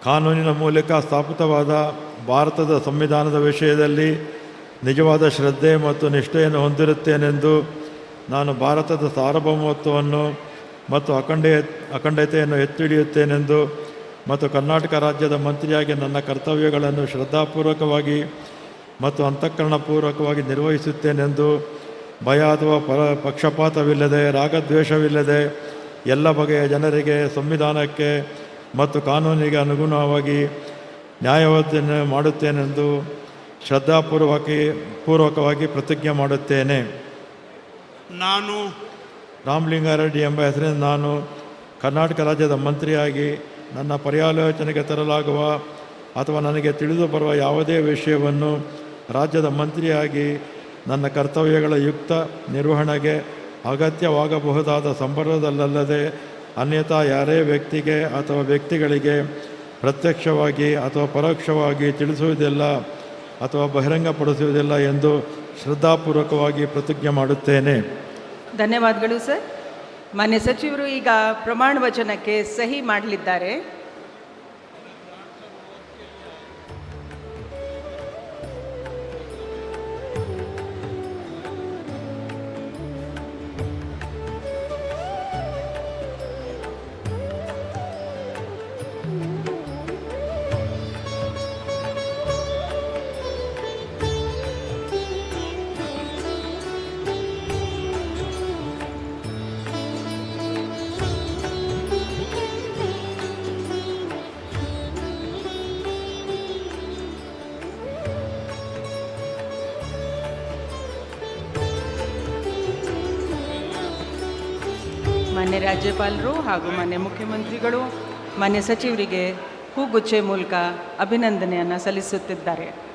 ಕಾನೂನಿನ ಮೂಲಕ ಸ್ಥಾಪಿತವಾದ ಭಾರತದ ಸಂವಿಧಾನದ ವಿಷಯದಲ್ಲಿ ನಿಜವಾದ ಶ್ರದ್ಧೆ ಮತ್ತು ನಿಷ್ಠೆಯನ್ನು ಹೊಂದಿರುತ್ತೇನೆಂದು ನಾನು ಭಾರತದ ಸಾರ್ವಭೌಮತ್ವವನ್ನು ಮತ್ತು ಅಖಂಡತೆಯನ್ನು ಎತ್ತಿ ಹಿಡಿಯುತ್ತೇನೆಂದು ಮತ್ತು ಕರ್ನಾಟಕ ರಾಜ್ಯದ ಮಂತ್ರಿಯಾಗಿ ನನ್ನ ಕರ್ತವ್ಯಗಳನ್ನು ಶ್ರದ್ಧಾಪೂರ್ವಕವಾಗಿ ಮತ್ತು ಅಂತಃಕರಣಪೂರ್ವಕವಾಗಿ ನಿರ್ವಹಿಸುತ್ತೇನೆಂದು ಭಯ ಅಥವಾ ಪಕ್ಷಪಾತವಿಲ್ಲದೆ ರಾಗದ್ವೇಷವಿಲ್ಲದೆ ಎಲ್ಲ ಬಗೆಯ ಜನರಿಗೆ ಸಂವಿಧಾನಕ್ಕೆ ಮತ್ತು ಕಾನೂನಿಗೆ ಅನುಗುಣವಾಗಿ ನ್ಯಾಯವನ್ನು ಮಾಡುತ್ತೇನೆಂದು ಶ್ರದ್ಧಾಪೂರ್ವಕವಾಗಿ ಪ್ರತಿಜ್ಞೆ ಮಾಡುತ್ತೇನೆ. ನಾನು ರಾಮಲಿಂಗಾರೆಡ್ಡಿ ಎಂಬ ಹೆಸರಿನ ನಾನು ಕರ್ನಾಟಕ ರಾಜ್ಯದ ಮಂತ್ರಿಯಾಗಿ ನನ್ನ ಪರ್ಯಾಲೋಚನೆಗೆ ತರಲಾಗುವ ಅಥವಾ ನನಗೆ ತಿಳಿದು ಬರುವ ಯಾವುದೇ ವಿಷಯವನ್ನು ರಾಜ್ಯದ ಮಂತ್ರಿಯಾಗಿ ನನ್ನ ಕರ್ತವ್ಯಗಳ ಯುಕ್ತ ನಿರ್ವಹಣೆಗೆ ಅಗತ್ಯವಾಗಬಹುದಾದ ಸಂದರ್ಭದಲ್ಲದೆ ಅನ್ಯಥಾ ಯಾರೇ ವ್ಯಕ್ತಿಗೆ ಅಥವಾ ವ್ಯಕ್ತಿಗಳಿಗೆ ಪ್ರತ್ಯಕ್ಷವಾಗಿ ಅಥವಾ ಪರೋಕ್ಷವಾಗಿ ತಿಳಿಸುವುದಿಲ್ಲ ಅಥವಾ ಬಹಿರಂಗಪಡಿಸುವುದಿಲ್ಲ ಎಂದು ಶ್ರದ್ಧಾಪೂರ್ವಕವಾಗಿ ಪ್ರತಿಜ್ಞೆ ಮಾಡುತ್ತೇನೆ. ಧನ್ಯವಾದಗಳು ಸರ್. ಮಾನ್ಯ ಸಚಿವರು ಈಗ ಪ್ರಮಾಣ ವಚನಕ್ಕೆ ಸಹಿ ಮಾಡಲಿದ್ದಾರೆ. ಮಾನ್ಯ ರಾಜ್ಯಪಾಲರು ಹಾಗೂ ಮಾನ್ಯ ಮುಖ್ಯಮಂತ್ರಿಗಳು ಮಾನ್ಯ ಸಚಿವರಿಗೆ ಹೂಗುಚ್ಚೆ ಮೂಲಕ ಅಭಿನಂದನೆಯನ್ನು ಸಲ್ಲಿಸುತ್ತಿದ್ದಾರೆ.